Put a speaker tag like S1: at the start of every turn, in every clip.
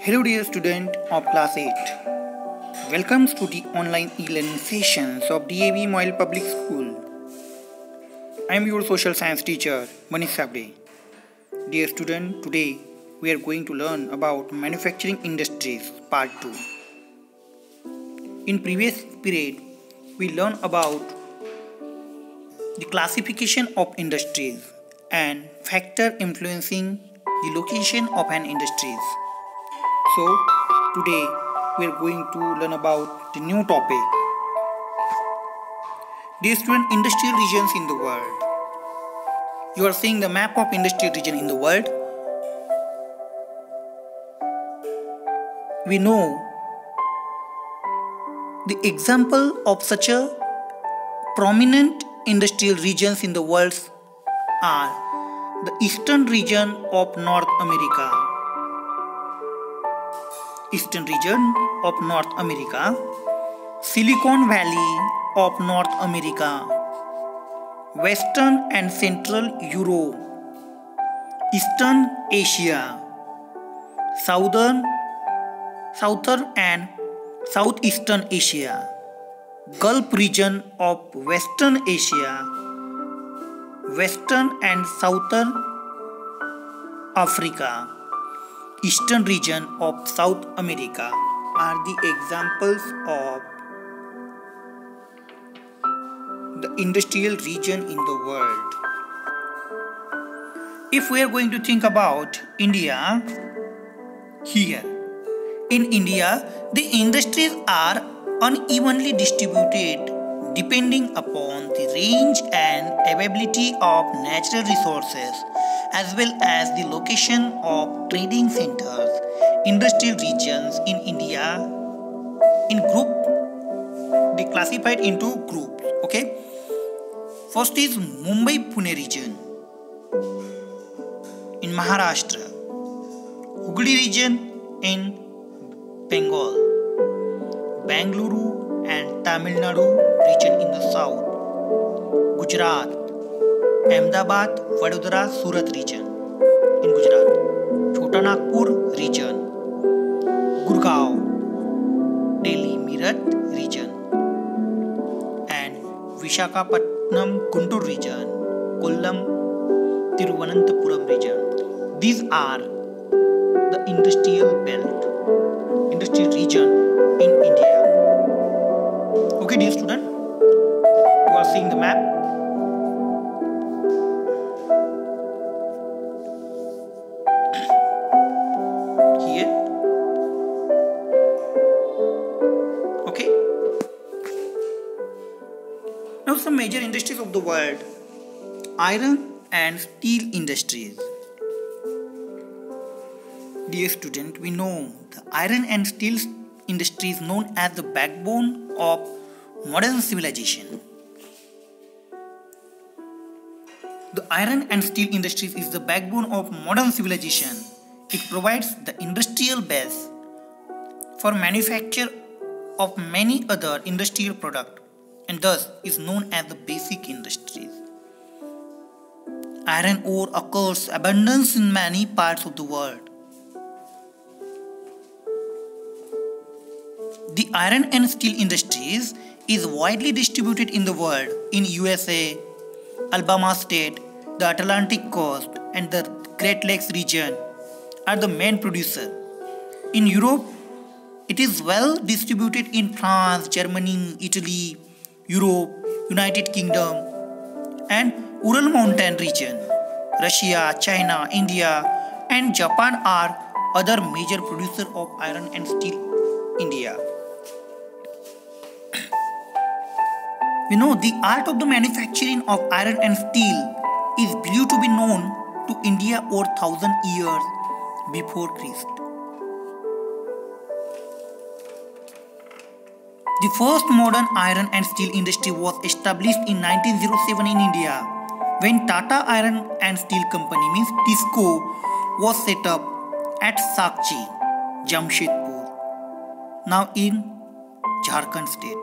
S1: Hello dear student of class 8. Welcome to the online e-learning sessions of DAV Moyle Public School. I am your social science teacher Manish Sabde. Dear student, today we are going to learn about manufacturing industries part 2. In previous period we learned about the classification of industries and factor influencing the location of an industries. So today we are going to learn about the new topic. Dear student, industrial regions in the world. You are seeing the map of industrial region in the world. We know the example of such a prominent industrial regions in the world are the eastern region of North America. Eastern region of North America, Silicon Valley of North America, Western and Central Europe, Eastern Asia, Southern and Southeastern Asia, Gulf region of Western Asia, Western and Southern Africa, Eastern region of South America are the examples of the industrial region in the world. If we are going to think about India, here in India the industries are unevenly distributed depending upon the range and availability of natural resources as well as the location of trading centers. Industrial regions in India they classified into groups. Okay, first is Mumbai Pune region in Maharashtra, Hooghly region in Bengal, Bangalore and Tamil Nadu region in the south, Gujarat, Ahmedabad, Vadodara, Surat region in Gujarat, Chota Nagpur region, Gurgaon, Delhi, Meerut region, and Visakhapatnam, Guntur region, Kollam, Tiruvananthapuram region. These are the industrial region in India. Okay, dear student, you are seeing the map. Here. Okay. Now some major industries of the world. Iron and steel industries. Dear student, we know the iron and steel industry is known as the backbone of modern civilization. The iron and steel industries is the backbone of modern civilization. It provides the industrial base for manufacture of many other industrial products and thus is known as the basic industries. Iron ore occurs abundance in many parts of the world. The iron and steel industries is widely distributed in the world. In USA, Alabama state, the Atlantic coast and the Great Lakes region are the main producer. In Europe, it is well distributed in France, Germany, Italy, Europe, United Kingdom and Ural Mountain region. Russia, China, India and Japan are other major producers of iron and steel in India. We know the art of the manufacturing of iron and steel is believed to be known to India over 1000 years before Christ. The first modern iron and steel industry was established in 1907 in India when Tata Iron and Steel Company means TISCO was set up at Sakchi, Jamshedpur, now in Jharkhand state.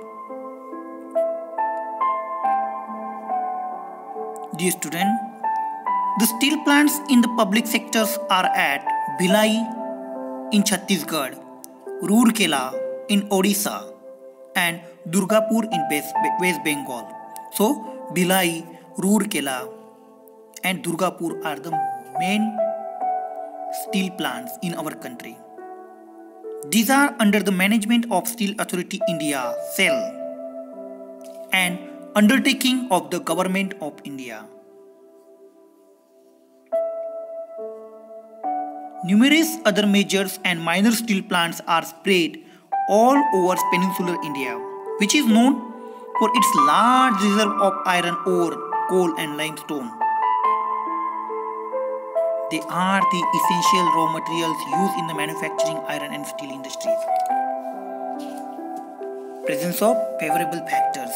S1: Dear student, the steel plants in the public sectors are at Bhilai, in Chhattisgarh, Rourkela in Odisha, and Durgapur in West Bengal. So, Bhilai, Rourkela, and Durgapur are the main steel plants in our country. These are under the management of Steel Authority India (SEL) and undertaking of the Government of India. Numerous other major and minor steel plants are spread all over peninsular India, which is known for its large reserve of iron ore, coal and limestone. They are the essential raw materials used in the manufacturing iron and steel industries. Presence of favorable factors.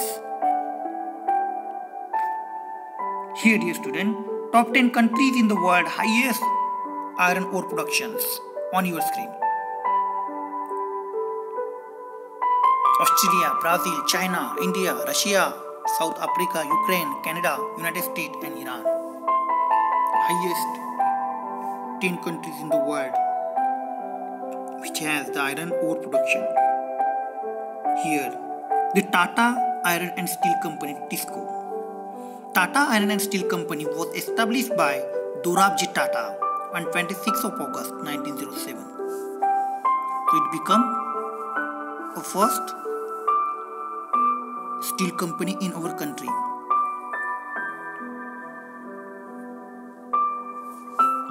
S1: Here, dear student, top 10 countries in the world highest iron ore productions on your screen. Australia, Brazil, China, India, Russia, South Africa, Ukraine, Canada, United States and Iran. Highest 10 countries in the world which has the iron ore production. Here, the Tata Iron and Steel Company TISCO. Tata Iron and Steel Company was established by Dorabji Tata on 26th of August 1907. So it became the first steel company in our country.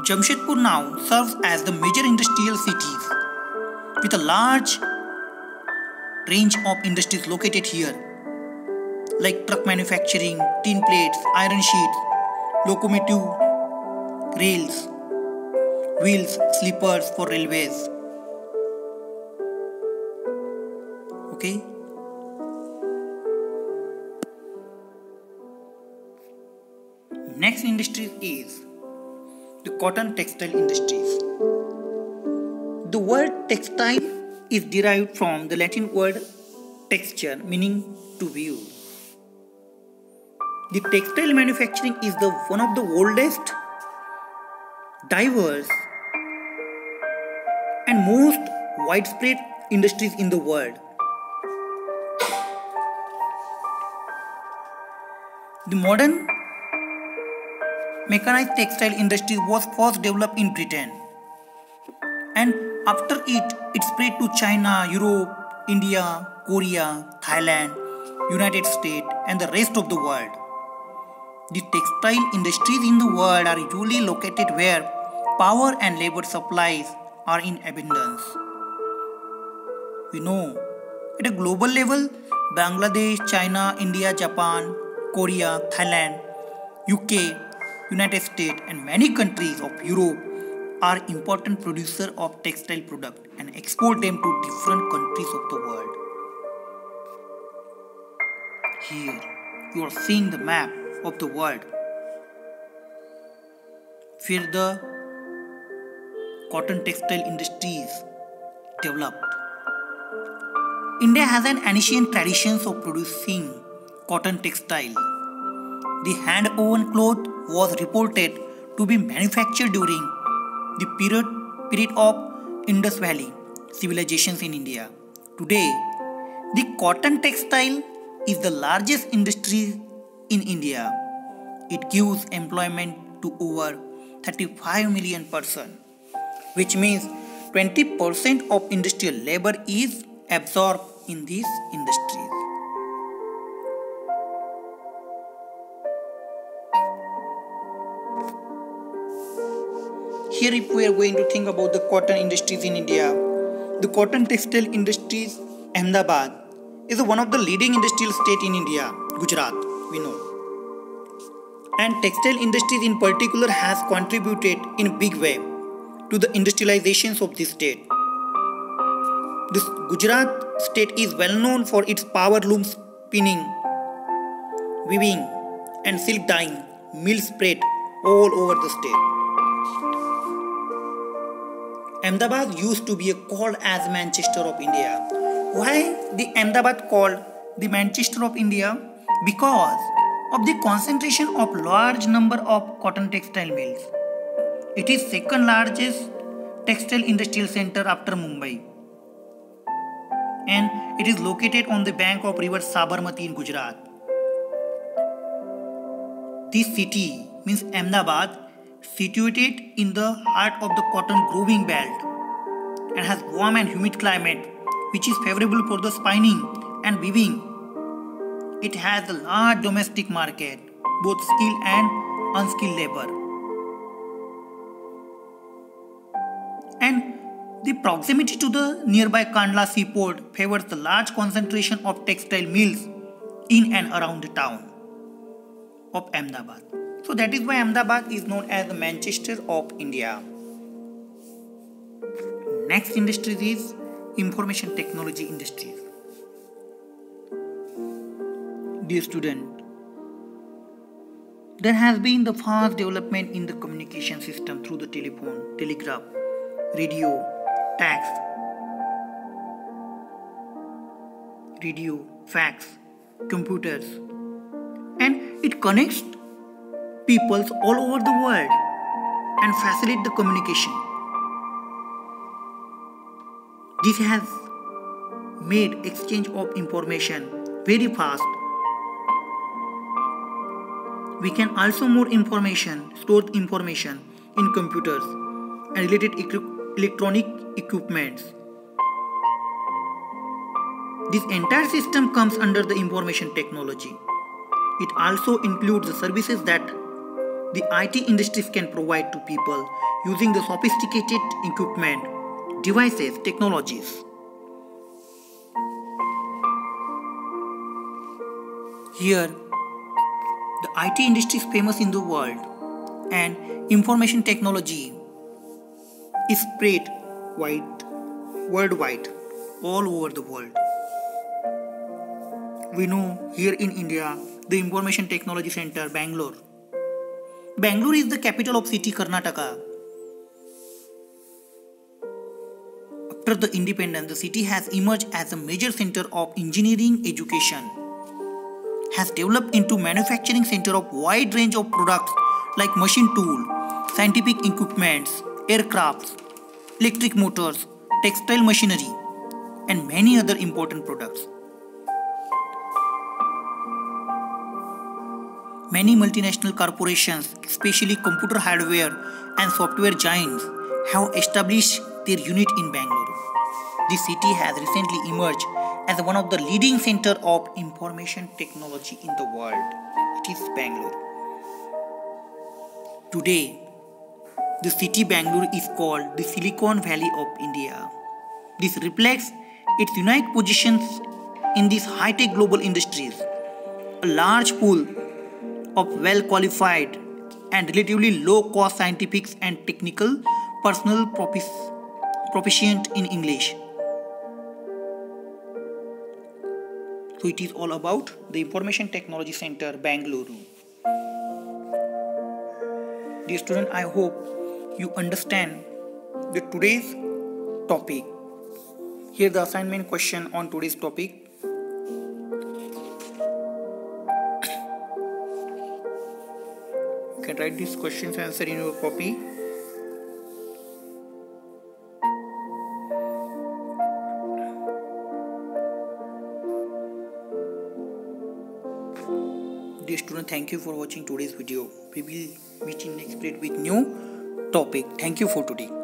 S1: Jamshedpur now serves as the major industrial cities with a large range of industries located here like truck manufacturing, tin plates, iron sheets, locomotive, rails, wheels, sleepers for railways. Okay. Next industry is the cotton textile industries. The word textile is derived from the Latin word texture, meaning to weave. The textile manufacturing is one of the oldest, diverse and most widespread industries in the world. The modern mechanized textile industry was first developed in Britain, and after it spread to China, Europe, India, Korea, Thailand, United States and the rest of the world. The textile industries in the world are usually located where power and labor supplies are in abundance. We know at a global level, Bangladesh, China, India, Japan, Korea, Thailand, UK, United States and many countries of Europe are important producers of textile products and export them to different countries of the world. Here you are seeing the map of the world where the cotton textile industries developed. India has an ancient tradition of producing cotton textile. The hand-woven cloth was reported to be manufactured during the period of Indus Valley civilizations in India. Today, the cotton textile is the largest industry in India. It gives employment to over 35 million persons, which means 20% of industrial labor is absorbed in these industries. Here if we are going to think about the cotton industries in India, the cotton textile industries Ahmedabad is one of the leading industrial states in India, Gujarat, we know. And textile industries in particular has contributed in a big way to the industrializations of this state. This Gujarat state is well known for its power loom spinning, weaving and silk dyeing mills spread all over the state. Ahmedabad used to be called as Manchester of India. Why the Ahmedabad called the Manchester of India? Because of the concentration of large number of cotton textile mills. It is second largest textile industrial center after Mumbai. And it is located on the bank of river Sabarmati in Gujarat. This city means Ahmedabad, situated in the heart of the cotton growing belt and has warm and humid climate which is favorable for the spinning and weaving. It has a large domestic market, both skilled and unskilled labor. And the proximity to the nearby Kandla seaport favors the large concentration of textile mills in and around the town of Ahmedabad. So that is why Ahmedabad is known as the Manchester of India. Next industry is information technology industries. Dear student, there has been the fast development in the communication system through the telephone, telegraph, radio, fax, computers, and it connects peoples all over the world and facilitates the communication. This has made exchange of information very fast. We can also store information in computers and related electronic equipments. This entire system comes under the information technology. It also includes the services that the IT industries can provide to people using the sophisticated equipment, devices, technologies. Here, the IT industry is famous in the world and information technology is spread worldwide, all over the world. We know here in India, the Information Technology Center, Bangalore. Bangalore is the capital of city Karnataka. After the independence, the city has emerged as a major center of engineering education, has developed into manufacturing center of wide range of products like machine tool, scientific equipments, aircrafts, electric motors, textile machinery, and many other important products. Many multinational corporations, especially computer hardware and software giants, have established their unit in Bangalore. This city has recently emerged as one of the leading centers of information technology in the world. It is Bangalore. Today, the city Bangalore is called the Silicon Valley of India. This reflects its unique positions in these high-tech global industries. A large pool of well-qualified and relatively low-cost scientific and technical personnel proficient in English. So it is all about the Information Technology Center, Bangalore. Dear student, I hope you understand today's topic. Here the assignment question on today's topic. You can write these questions answer in your copy. Dear student, thank you for watching today's video. We will meet in next plate with new topic. Thank you for today.